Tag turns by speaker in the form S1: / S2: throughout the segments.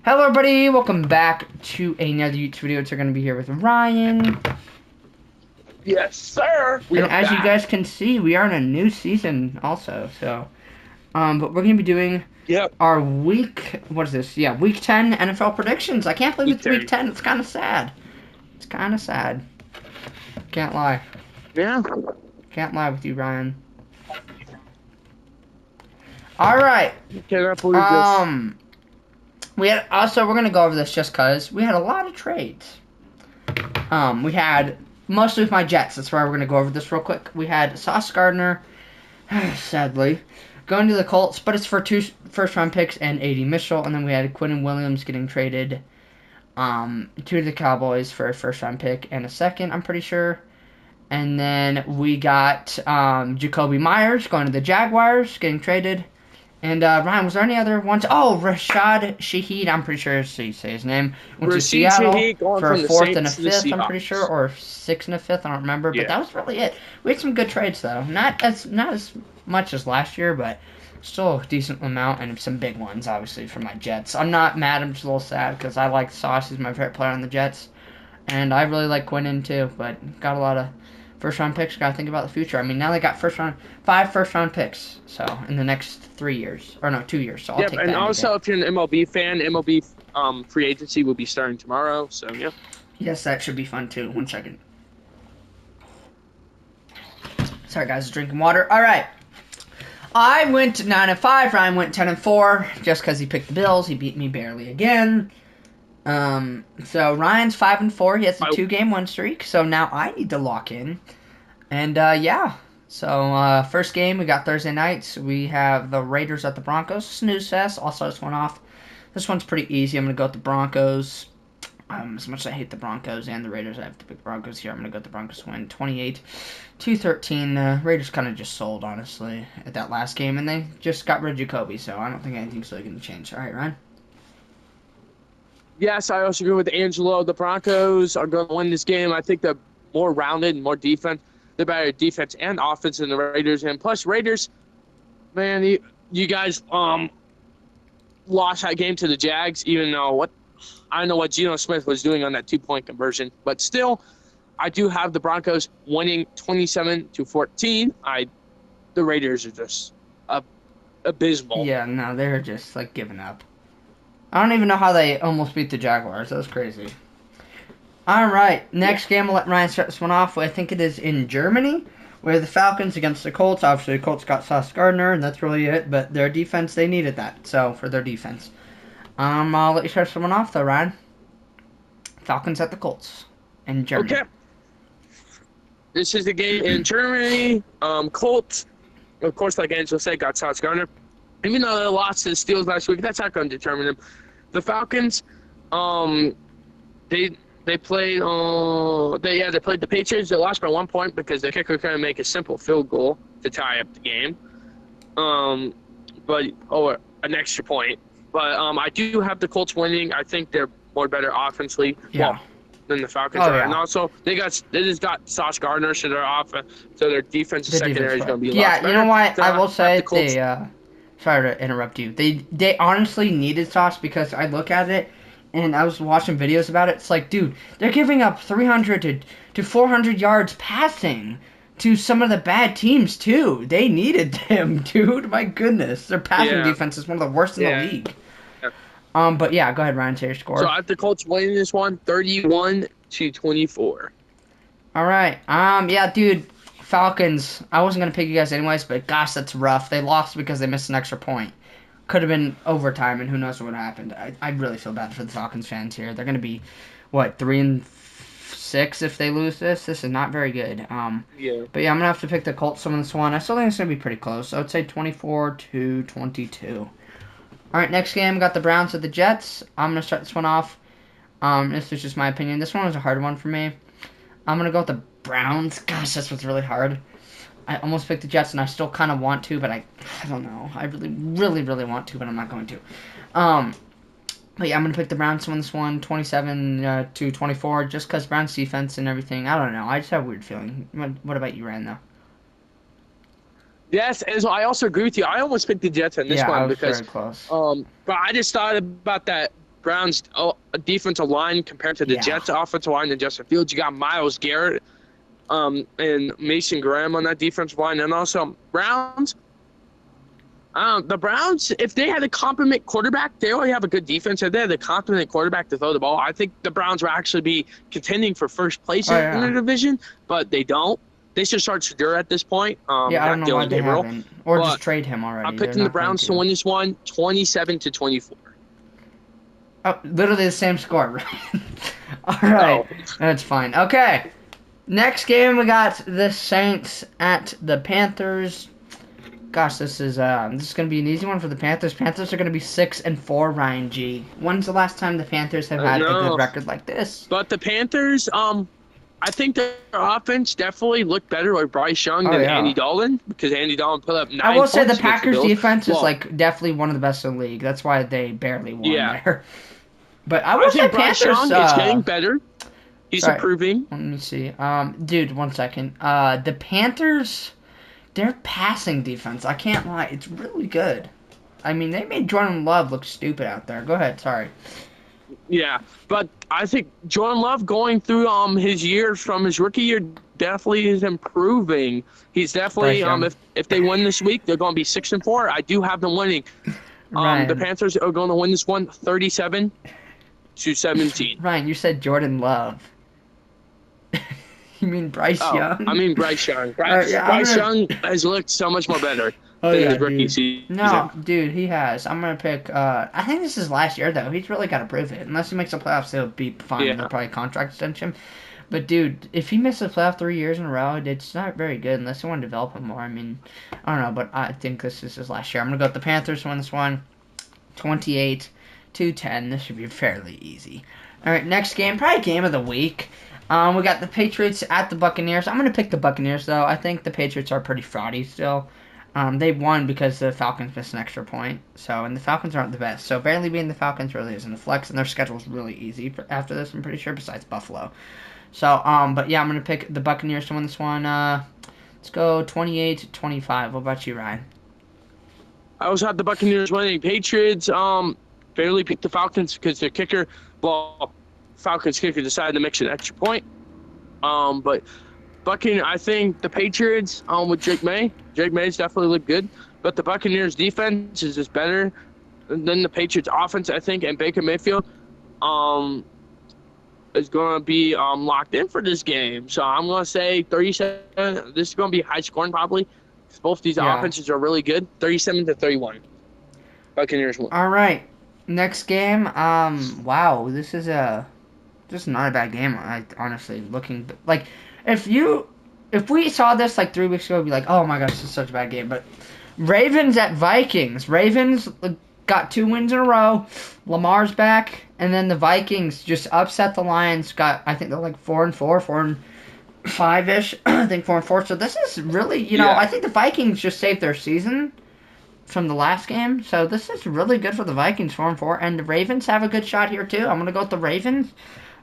S1: Hello everybody, welcome back to another YouTube video. We're going to be here with Ryan.
S2: Yes, sir. We
S1: And
S2: are
S1: as you
S2: back.
S1: guys can see, we are in a new season also. But we're going to be doing
S2: Yep.
S1: our what is this? Yeah, week 10 NFL predictions. I can't believe
S2: Week
S1: it's week
S2: 10.
S1: 10. It's kind of sad. It's kind of sad. Can't lie.
S2: Yeah.
S1: Can't lie with you, Ryan. All right.
S2: Cannot believe this.
S1: Um, we're going to go over this just cuz we had a lot of trades. We had mostly with my Jets. That's why we're going to go over this real quick. We had Sauce Gardner, sadly, going to the Colts, but it's for 2 first-round picks and 80 Mitchell. And then we had Quinnen Williams getting traded to the Cowboys for a first-round pick and a second, I'm pretty sure. And then we got Jacoby Myers going to the Jaguars, getting traded. And Ryan, was there any other ones? Oh, Rashad Shaheed, I'm pretty sure is how you say his name. Went to
S2: Rashid
S1: Seattle
S2: Shaheed going
S1: for a
S2: from the
S1: fourth and a
S2: Saints to the
S1: fifth, I'm pretty sure,
S2: Seahawks.
S1: or sixth and a fifth, I don't remember. But
S2: Yeah.
S1: that was really it. We had some good trades though. Not as much as last year, but still a decent amount, and some big ones, obviously, for my Jets. I'm not mad. I'm just a little sad because I like Sauce. He's my favorite player on the Jets, and I really like Quinnen too. But got a lot of first-round picks. Got to think about the future. I mean, now they got five first-round picks. So in the next 3 years, or no, 2 years. So I'll
S2: Yep.
S1: take
S2: And
S1: that any day.
S2: also, if you're an MLB fan, MLB free agency will be starting tomorrow. So, yeah.
S1: Yes, that should be fun too. 1 second. Sorry, guys, drinking water. All right. I went 9-5. Ryan went 10-4, just because he picked the Bills. He beat me barely again. So Ryan's 5-4. He has a 2-game win streak. So now I need to lock in. And yeah. So first game we got Thursday nights. We have the Raiders at the Broncos. Snooze fest. I'll start this one off. This one's pretty easy. I'm gonna go with the Broncos. As much as I hate the Broncos and the Raiders, I have to pick the Broncos here. I'm going to go with the Broncos to win 28-13. Raiders kind of just sold, honestly, at that last game, and they just got rid of Jacoby, so I don't think anything's really going to change. All right, Ryan?
S2: Yes, I also agree with Angelo. The Broncos are going to win this game. I think they're more rounded and more defense. They're better defense and offense than the Raiders. And plus, Raiders, man, you guys lost that game to the Jags, even though I don't know what Geno Smith was doing on that 2-point conversion, but still, I do have the Broncos winning 27-14. The Raiders are just abysmal.
S1: Yeah, no, they're just, like, giving up. I don't even know how they almost beat the Jaguars. That was crazy. All right, next game, I'll let Ryan start this one off. I think it is in Germany, where the Falcons against the Colts. Obviously, the Colts got Sauce Gardner, and that's really it. But their defense, they needed that. So, for their defense. I'll let you start someone off, though, Ryan. Falcons at the Colts in Germany.
S2: Okay, this is the game in Germany. Colts, of course, like Angelo said, got Sauce Gardner. Even though they lost to the Steelers last week, that's not going to determine them. The Falcons, they played they played the Patriots. They lost by 1 point because the kicker couldn't make a simple field goal to tie up the game. But an extra point. But I do have the Colts winning. I think they're more better offensively.
S1: Yeah.
S2: Well, than the Falcons
S1: Oh,
S2: are.
S1: yeah.
S2: And also they just got Sauce Gardner, so their offense, so their defensive
S1: The
S2: secondary is
S1: defense,
S2: going to be a lot
S1: yeah,
S2: better.
S1: you know what?
S2: So
S1: I will
S2: have
S1: say
S2: the Colts.
S1: sorry to interrupt you. They honestly needed Sauce because I look at it and I was watching videos about it. It's like, dude, they're giving up 300 to 400 yards passing to some of the bad teams too. They needed them, dude. My goodness, their passing
S2: Yeah.
S1: defense is one of the worst in
S2: Yeah.
S1: the league.
S2: Yeah.
S1: But yeah, go ahead, Ryan. Say your score.
S2: So I have the Colts winning this one, 31-24.
S1: All right. Yeah, dude. Falcons. I wasn't gonna pick you guys anyways, but gosh, that's rough. They lost because they missed an extra point. Could have been overtime, and who knows what would have happened. I really feel bad for the Falcons fans here. They're gonna be, what, 3-6 if they lose this. This is not very good.
S2: Yeah.
S1: But yeah, I'm gonna have to pick the Colts on this one. I still think it's gonna be pretty close. I would say 24-22. All right, next game, got the Browns at the Jets. I'm gonna start this one off. This is just my opinion. This one was a hard one for me. I'm going to go with the Browns. Gosh, this was really hard. I almost picked the Jets, and I still kind of want to, but I don't know. I really, really, really want to, but I'm not going to. But yeah, I'm going to pick the Browns to win this one, 27-24, just because Browns defense and everything. I don't know. I just have a weird feeling. What about you, Ryan, though?
S2: Yes, and so I also agree with you. I almost picked the Jets on this
S1: Yeah, I
S2: one
S1: was
S2: because,
S1: very close.
S2: but I just thought about that Browns defensive line compared to the
S1: Yeah.
S2: Jets offensive line and Justin Fields. You got Myles Garrett and Mason Graham on that defensive line. And also Browns. The Browns, if they had a competent quarterback, they already have a good defense. If they had a competent quarterback to throw the ball, I think the Browns will actually be contending for first place in the division, but they don't. They should start Shedeur at this point.
S1: Yeah, I don't know why they haven't. Or
S2: But
S1: just trade him already.
S2: I'm
S1: They're
S2: picking the
S1: not going
S2: Browns to win this one, 27-24.
S1: Oh, literally the same score, right? All right.
S2: Oh.
S1: That's fine. Okay. Next game, we got the Saints at the Panthers. Gosh, this is going to be an easy one for the Panthers. Panthers are going to be 6-4, Ryan G. When's the last time the Panthers have had a good record like this?
S2: But the Panthers, I think their offense definitely looked better with Bryce Young than Andy Dalton, because Andy Dalton put up 9
S1: I will
S2: points
S1: say the
S2: against
S1: Packers
S2: Bills.
S1: defense is definitely one of the best in the league. That's why they barely won there. But I
S2: I
S1: will say
S2: think Bryce
S1: Panthers
S2: Young is getting better. He's improving.
S1: Let me see. Dude, 1 second. The Panthers, their passing defense, I can't lie, it's really good. I mean, they made Jordan Love look stupid out there. Go ahead, sorry.
S2: Yeah, but I think Jordan Love going through his years from his rookie year definitely is improving. He's definitely if they win this week, they're going to be 6-4. I do have them winning. The Panthers are going to win this one 37-17.
S1: Ryan, you said Jordan Love. You mean Bryce Young?
S2: I mean Bryce Young. Bryce Young has looked so much more better than his rookie season.
S1: No, dude, he has. I'm going to pick... I think this is last year, though. He's really got to prove it. Unless he makes the playoffs, he'll be fine.
S2: Yeah.
S1: They'll probably contract extension. But, dude, if he misses the playoff 3 years in a row, it's not very good unless they want to develop him more. I mean, I don't know, but I think this is his last year. I'm going to go with the Panthers to win this one. 28-10. This should be fairly easy. All right, next game, probably game of the week. We got the Patriots at the Buccaneers. I'm going to pick the Buccaneers, though. I think the Patriots are pretty fraudy still. They won because the Falcons missed an extra point. And the Falcons aren't the best. So barely beating the Falcons really isn't a flex, and their schedule is really easy after this, I'm pretty sure, besides Buffalo. But yeah, I'm going to pick the Buccaneers to win this one. Let's go 28-25. What about you, Ryan?
S2: I also have the Buccaneers winning. Patriots barely picked the Falcons because their kicker, Falcons kicker decided to make an extra point. But I think the Patriots with Drake May's definitely looked good. But the Buccaneers defense is just better than the Patriots offense, I think, and Baker Mayfield is going to be locked in for this game. So I'm going to say 37. This is going to be high scoring probably. Both these offenses are really good. 37-31. Buccaneers win.
S1: All right. Next game. Wow, this is not a bad game. Honestly, looking like if we saw this like 3 weeks ago, we'd be like, oh my gosh, this is such a bad game. But Ravens at Vikings. Ravens got 2 wins in a row. Lamar's back, and then the Vikings just upset the Lions. I think they're like 4-4, 4-5-ish. I think 4-4. So this is really, I think the Vikings just saved their season from the last game. So this is really good for the Vikings, 4-4. And the Ravens have a good shot here too. I'm gonna go with the Ravens.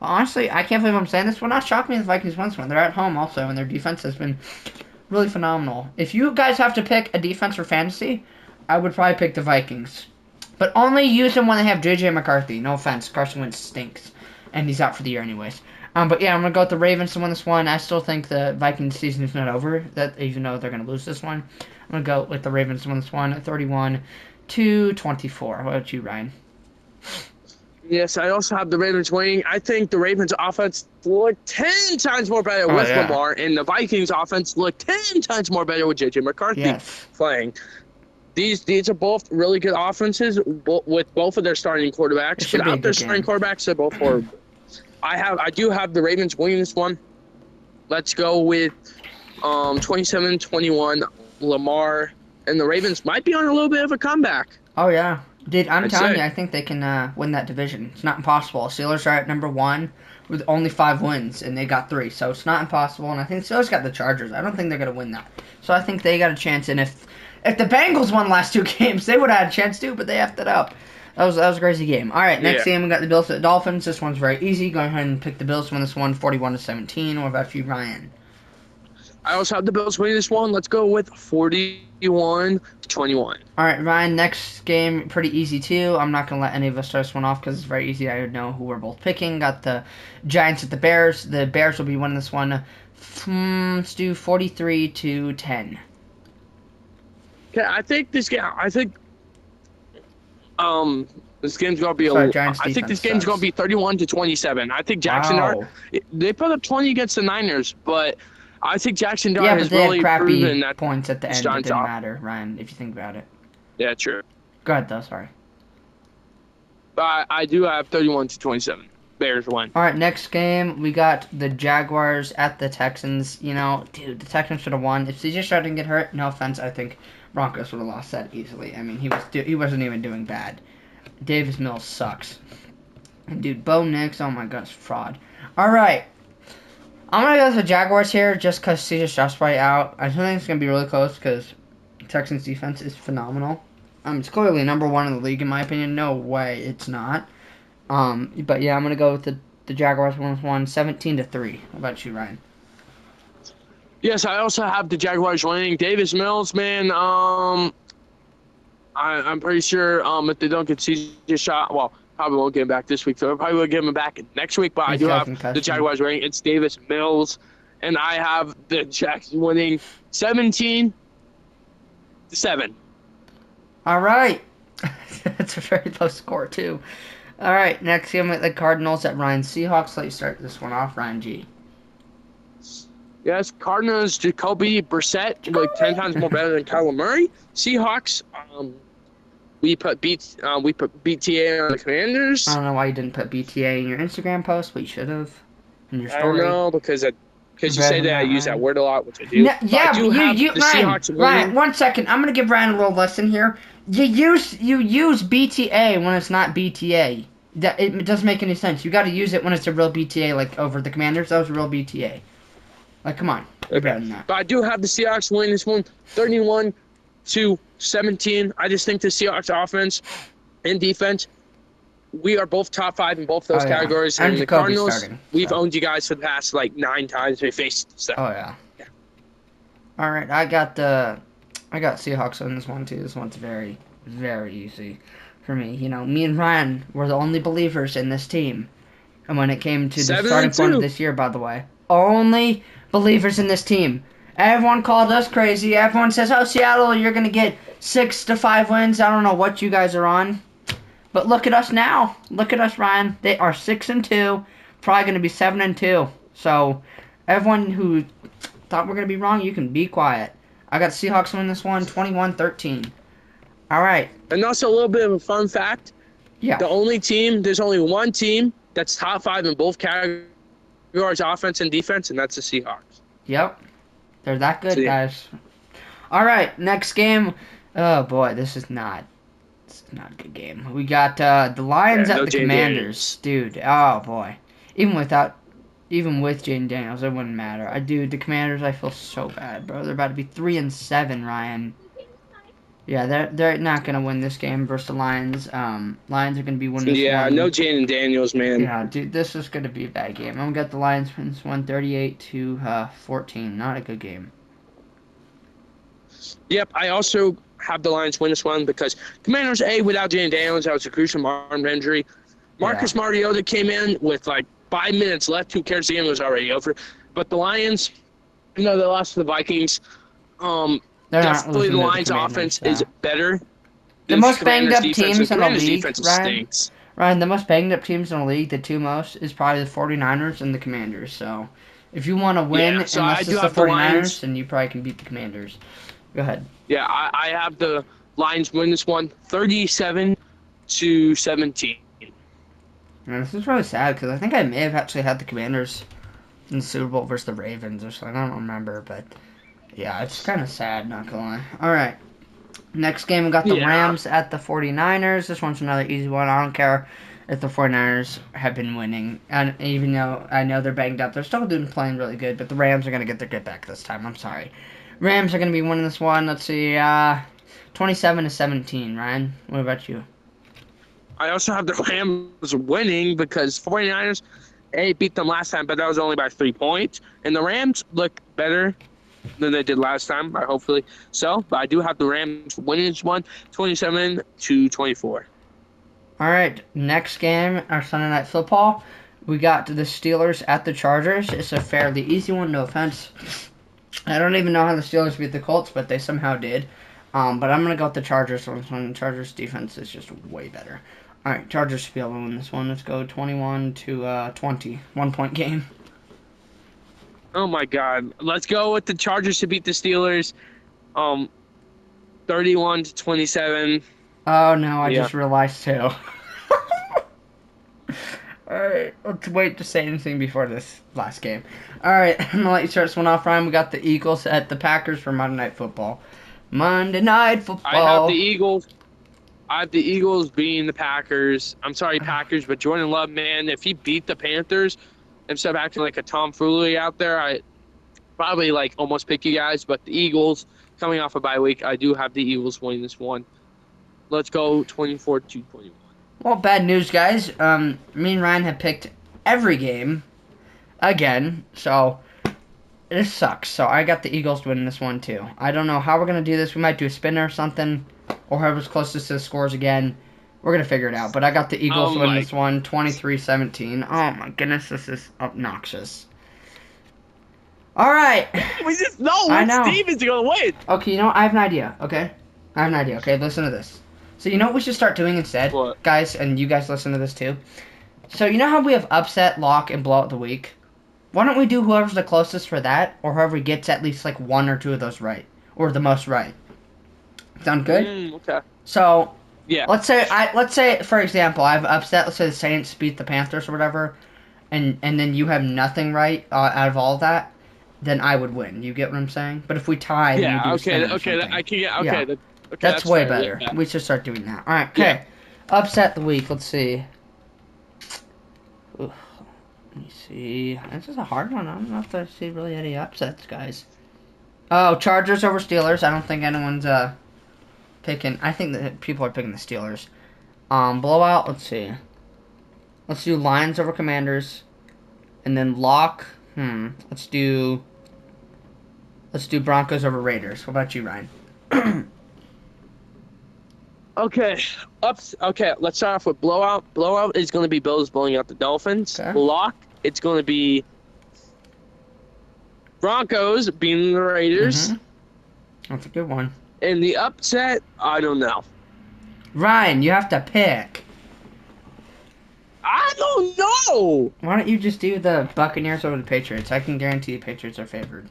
S1: Honestly, I can't believe I'm saying this. Will not shock me if the Vikings win this one. They're at home also, and their defense has been really phenomenal. If you guys have to pick a defense for fantasy, I would probably pick the Vikings. But only use them when they have J.J. McCarthy. No offense, Carson Wentz stinks, and he's out for the year anyways. But yeah, I'm gonna go with the Ravens to win this one. I still think the Vikings season is not over. That even though they're gonna lose this one, I'm gonna go with the Ravens to win this one, 31-24. What about you, Ryan?
S2: Yes, I also have the Ravens winning. I think the Ravens offense looked 10 times more better with Lamar, and the Vikings offense looked 10 times more better with J.J. McCarthy playing. These are both really good offenses with both of their starting quarterbacks. Without their starting quarterbacks, they're both horrible. I do have the Ravens winning this one. Let's go with 27-21 Lamar, and the Ravens might be on a little bit of a comeback.
S1: Oh yeah. Dude, I'm telling you, I think they can win that division. It's not impossible. Steelers are at number 1 with only 5 wins, and they got 3. So it's not impossible, and I think Steelers got the Chargers. I don't think they're going to win that. So I think they got a chance, and if the Bengals won the last 2 games, they would have had a chance too, but they effed it up. That was a crazy game. All right, next game, we got the Bills at the Dolphins. This one's very easy. Go ahead and pick the Bills to win this one, 41-17. What about you, Ryan?
S2: I also have the Bills winning this one. Let's go with 41-21.
S1: All right, Ryan, next game, pretty easy too. I'm not going to let any of us start this one off because it's very easy. I know who we're both picking. Got the Giants at the Bears. The Bears will be winning this one. Let's do 43-10.
S2: Okay, I think this game. This game's gonna be I think this game's gonna be 31-27. I think Jackson Dart. They put up 20 against the Niners, but I think Jackson Dart has really proven that
S1: points at the end. It didn't matter, Ryan, if you think about it.
S2: Yeah, true.
S1: Go ahead, though. Sorry.
S2: I do have 31-27. Bears win.
S1: All right, next game we got the Jaguars at the Texans. You know, dude, the Texans should have won. If CJ Stroud didn't get hurt, no offense, I think Broncos would have lost that easily. I mean, he wasn't even doing bad. Davis Mills sucks. And dude, Bo Nix, oh my gosh, fraud. All right. I'm going to go with the Jaguars here just because CJ Stroud's probably out. I think it's going to be really close because Texans defense is phenomenal. It's clearly number one in the league in my opinion. No way it's not. But yeah, I'm going to go with the Jaguars 17-3. How about you, Ryan?
S2: Yes, I also have the Jaguars winning. Davis Mills, man, I'm pretty sure if they don't get CJ shot, well, probably won't get him back this week, so I probably will get him back next week, but I do have the Jaguars winning. It's Davis Mills, and I have the Jacks winning 17-7.
S1: All right. That's a very low score, too. All right, next game with the Cardinals at Ryan Seahawks. Let you start this one off, Ryan G.
S2: Yes, Cardinals, Jacoby Brissett, like 10 times more better than Kyler Murray. Seahawks, we put BTA on the Commanders.
S1: I don't know why you didn't put BTA in your Instagram post, but you should have. In your story.
S2: I don't know, because you say that I use that word a lot, which I do.
S1: No, yeah, but Ryan, 1 second. I'm going to give Ryan a little lesson here. You use BTA when it's not BTA. It doesn't make any sense. You got to use it when it's a real BTA, like over the Commanders. That was a real BTA. Like, come on.
S2: Okay. But I do have the Seahawks win this one 31-17. I just think the Seahawks offense and defense, we are both top 5 in both those categories. And the Cardinals, we've owned you guys for the past, 9 times we faced. So.
S1: Oh, yeah. All right, I got Seahawks on this one, too. This one's very, very easy for me. You know, me and Ryan were the only believers in this team. And when it came to the starting point of this year, by the way. Only believers in this team. Everyone called us crazy. Everyone says, oh, Seattle, you're going to get 6 to 5 wins. I don't know what you guys are on. But look at us now. Look at us, Ryan. They are 6-2. Probably going to be 7-2. So, everyone who thought we're going to be wrong, you can be quiet. I got Seahawks win this one 21-13. All right.
S2: And also a little bit of a fun fact.
S1: Yeah.
S2: There's only one team that's top 5 in both categories, offense and defense, and that's the Seahawks.
S1: Yep. They're that good, guys. All right, next game. Oh, boy, this is not a good game. We got the Lions at the Commanders. Dude, oh, boy. Even with Jaden Daniels, it wouldn't matter. The Commanders, I feel so bad, bro. They're about to be 3-7, Ryan. Yeah, they're not going to win this game versus the Lions. Lions are going to be winning this one.
S2: Yeah, no Jaden Daniels, man.
S1: Yeah, dude, this is going to be a bad game. I'm going to get the Lions win this one 38-14. Not a good game.
S2: Yep, I also have the Lions win this one because Commanders, without Jaden Daniels, that was a crucial arm injury. Marcus Mariota came in with 5 minutes left. Who cares? The game was already over. But the Lions, they lost to the Vikings. Definitely the Lions' offense is better.
S1: The most banged up teams in the league, Ryan, the most banged up teams in the league, the two most, is probably the 49ers and the Commanders. So, if you want to win, unless it's the 49ers, then you probably can beat the Commanders. Go ahead.
S2: Yeah, I have the Lions win this one 37-17.
S1: Man, this is really sad because I think I may have actually had the Commanders in the Super Bowl versus the Ravens or something. I don't remember, but yeah, it's kind of sad, not gonna lie. All right. Next game, we got the Rams at the 49ers. This one's another easy one. I don't care if the 49ers have been winning. And even though I know they're banged up, they're still playing really good, but the Rams are going to get their get back this time. I'm sorry. Rams are going to be winning this one. Let's see, 27-17. Ryan, what about you?
S2: I also have the Rams winning because 49ers, beat them last time, but that was only by 3 points. And the Rams look better than they did last time. Hopefully so. But I do have the Rams winning this one, 27-24.
S1: All right, next game, our Sunday Night Football. We got the Steelers at the Chargers. It's a fairly easy one, no offense. I don't even know how the Steelers beat the Colts, but they somehow did. But I'm going to go with the Chargers on this one. The Chargers defense is just way better. All right, Chargers should be able to win this one. Let's go 21-20. 1 point game.
S2: Oh my God! Let's go with the Chargers to beat the Steelers. 31-27.
S1: Oh no, I just realized too. Alright, let's wait to say anything before this last game. Alright, I'm gonna let you start this one off, Ryan. We got the Eagles at the Packers for Monday Night Football. Monday Night Football.
S2: I have the Eagles. I have the Eagles being the Packers. I'm sorry, Packers, but Jordan Love, man, if he beat the Panthers instead of acting like a tomfoolery out there, I probably like almost pick you guys. But the Eagles, coming off a bye week, I do have the Eagles winning this one. Let's go 24-21.
S1: Well, bad news, guys. Me and Ryan have picked every game again, so this sucks. So I got the Eagles winning this one too. I don't know how we're gonna do this. We might do a spinner or something, or whoever's closest to the scores again. We're gonna figure it out. But I got the Eagles winning this one, 23-17. Oh my goodness, this is obnoxious. All right.
S2: We just know which team is gonna win.
S1: Okay, you know what? I have an idea. Okay, I have an idea. Okay, listen to this. So you know what we should start doing instead,
S2: what?
S1: Guys, and you guys listen to this too. So you know how we have upset, lock, and blowout the week? Why don't we do whoever's the closest for that, or whoever gets at least like one or two of those right, or the most right? Sound good?
S2: Okay.
S1: So
S2: yeah,
S1: let's say for example I have upset. Let's say the Saints beat the Panthers or whatever, and then you have nothing right out of all that. Then I would win. You get what I'm saying? But if we tie, then we do
S2: I can get okay.
S1: Yeah.
S2: Okay,
S1: that's way
S2: fair,
S1: better.
S2: yeah.
S1: We should start doing that. All right. Okay. Yeah. Upset the week. Let's see. Oof. Let me see. This is a hard one. I don't know if I see really any upsets, guys. Oh, Chargers over Steelers. I don't think anyone's picking. I think that people are picking the Steelers. Blowout. Let's see. Let's do Lions over Commanders, and then lock. Let's do Broncos over Raiders. What about you, Ryan?
S2: Okay. Okay, let's start off with blowout. Blowout is going to be Bills blowing out the Dolphins. Okay. Lock, it's going to be Broncos beating the Raiders.
S1: That's a good one.
S2: And the upset, I don't know.
S1: Ryan, you have to pick.
S2: I don't know.
S1: Why don't you just do the Buccaneers over the Patriots? I can guarantee the Patriots are favored.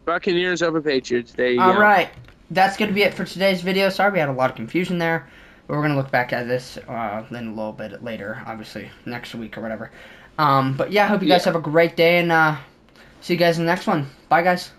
S2: Buccaneers over Patriots. There you go.
S1: All right. That's going to be it for today's video. Sorry we had a lot of confusion there. But we're going to look back at this then a little bit later, obviously, next week or whatever. But yeah, I hope you guys have a great day, and see you guys in the next one. Bye, guys.